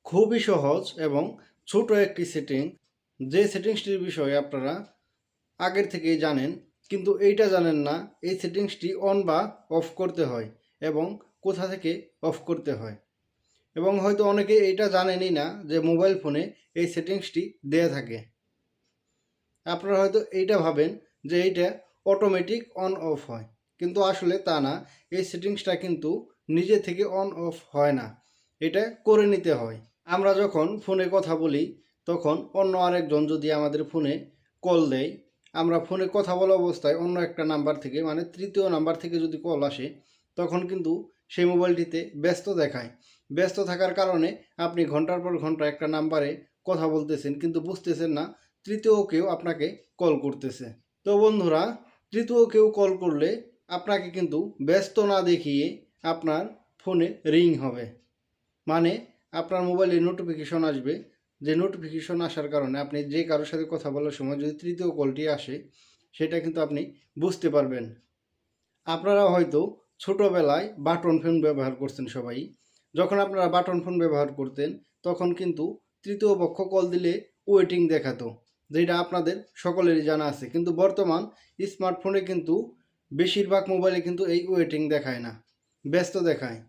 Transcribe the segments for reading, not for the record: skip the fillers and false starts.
খুবই সহজ এবং ছোট একটি সেটিং, যে সেটিংসটির বিষয়ে আপনারা আগের থেকেই জানেন, কিন্তু এইটা জানেন না এই সেটিংসটি অন বা অফ করতে হয় এবং কোথা থেকে অফ করতে হয়। এবং হয়তো অনেকে এইটা জানেনই না যে মোবাইল ফোনে এই সেটিংসটি দেয়া থাকে। আপনারা হয়তো এইটা ভাবেন যে এইটা অটোমেটিক অন অফ হয়, কিন্তু আসলে তা না। এই সেটিংসটা কিন্তু নিজে থেকে অন অফ হয় না, এটা করে নিতে হয়। আমরা যখন ফোনে কথা বলি তখন অন্য আরেকজন যদি আমাদের ফোনে কল দেয়, আমরা ফোনে কথা বলা অবস্থায় অন্য একটা নাম্বার থেকে, মানে তৃতীয় নাম্বার থেকে যদি কল আসে, তখন কিন্তু সেই মোবাইলটিতে ব্যস্ত দেখায়। ব্যস্ত থাকার কারণে আপনি ঘন্টার পর ঘন্টা একটা নাম্বারে কথা বলতেছেন, কিন্তু বুঝতেছেন না তৃতীয় কেউ আপনাকে কল করতেছে। তো বন্ধুরা, তৃতীয় কেউ কল করলে আপনাকে কিন্তু ব্যস্ত না দেখিয়ে আপনার ফোনে রিং হবে, মানে আপনার মোবাইলে নোটিফিকেশন আসবে। যে নোটিফিকেশন আসার কারণে আপনি যে কারোর সাথে কথা বলার সময় যদি তৃতীয় কলটি আসে, সেটা কিন্তু আপনি বুঝতে পারবেন। আপনারা হয়তো ছোটোবেলায় বাটন ফোন ব্যবহার করছেন সবাই। যখন আপনারা বাটন ফোন ব্যবহার করতেন তখন কিন্তু তৃতীয় পক্ষ কল দিলে ওয়েটিং দেখাতো, যেটা আপনাদের সকলেরই জানা আছে। কিন্তু বর্তমান স্মার্টফোনে কিন্তু বেশিরভাগ মোবাইলে কিন্তু এই ওয়েটিং দেখায় না, ব্যস্ত দেখায়।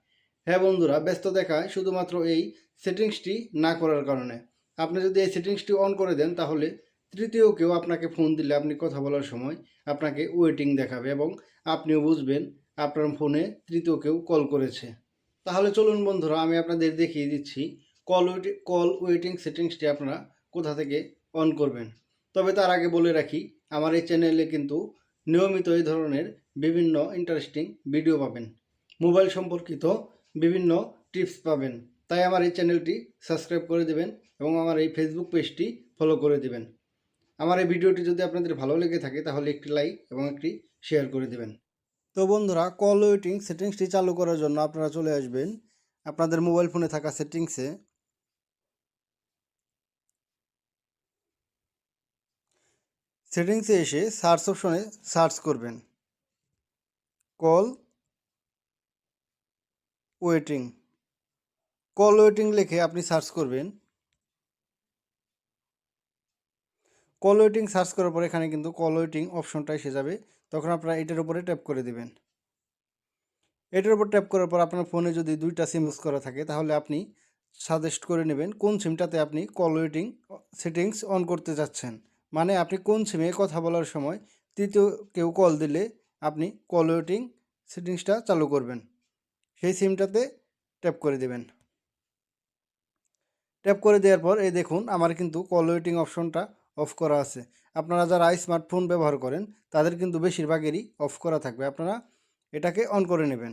হ্যাঁ বন্ধুরা, ব্যস্ত দেখায় শুধুমাত্র এই সেটিংসটি না করার কারণে। আপনি যদি এই সেটিংসটি অন করে দেন তাহলে তৃতীয় কেউ আপনাকে ফোন দিলে আপনি কথা বলার সময় আপনাকে ওয়েটিং দেখাবে এবং আপনিও বুঝবেন আপনার ফোনে তৃতীয় কেউ কল করেছে। তাহলে চলুন বন্ধুরা, আমি আপনাদের দেখিয়ে দিচ্ছি কল ওয়েটিং সেটিংসটি আপনারা কোথা থেকে অন করবেন। তবে তার আগে বলে রাখি, আমার এই চ্যানেলে কিন্তু নিয়মিত এই ধরনের বিভিন্ন ইন্টারেস্টিং ভিডিও পাবেন, মোবাইল সম্পর্কিত বিভিন্ন টিপস পাবেন। তাই আমার এই চ্যানেলটি সাবস্ক্রাইব করে দেবেন এবং আমার এই ফেসবুক পেজটি ফলো করে দেবেন। আমার এই ভিডিওটি যদি আপনাদের ভালো লেগে থাকে তাহলে একটি লাইক এবং একটি শেয়ার করে দেবেন। তো বন্ধুরা, কল ওয়েটিং সেটিংসটি চালু করার জন্য আপনারা চলে আসবেন আপনাদের মোবাইল ফোনে থাকা সেটিংসে। সেটিংসে এসে সার্চ অপশনে সার্চ করবেন কল ওয়েটিং। কল ওয়েটিং লিখে আপনি সার্চ করবেন। কল ওয়েটিং সার্চ করার পর এখানে কিন্তু কল ওয়েটিং অপশনটা এসে যাবে। তখন আপনারা এটার উপরে ট্যাপ করে দেবেন। এটার উপর ট্যাপ করার পর আপনার ফোনে যদি দুইটা সিম ইউজ করা থাকে তাহলে আপনি সাজেস্ট করে নেবেন কোন সিমটাতে আপনি কল ওয়েটিং সেটিংস অন করতে যাচ্ছেন। মানে আপনি কোন সিমে কথা বলার সময় তৃতীয় কেউ কল দিলে আপনি কল ওয়েটিং সেটিংসটা চালু করবেন, সেই সিমটাতে ট্যাপ করে দেবেন। ট্যাপ করে দেওয়ার পর এই দেখুন আমার কিন্তু কল ওয়েটিং অপশনটা অফ করা আছে। আপনারা যারা স্মার্টফোন ব্যবহার করেন তাদের কিন্তু বেশিরভাগেরই অফ করা থাকবে। আপনারা এটাকে অন করে নেবেন,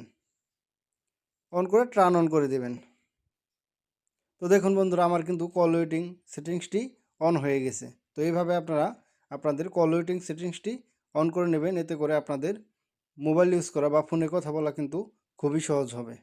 অন করে টার্ন অন করে দেবেন। তো দেখুন বন্ধুরা, আমার কিন্তু কল ওয়েটিং সেটিংসটি অন হয়ে গেছে। তো এইভাবে আপনারা আপনাদের কল ওয়েটিং সেটিংসটি অন করে নেবেন, এতে করে আপনাদের মোবাইল ইউজ করা বা ফোনে কথা বলা কিন্তু খুবই সহজ হবে।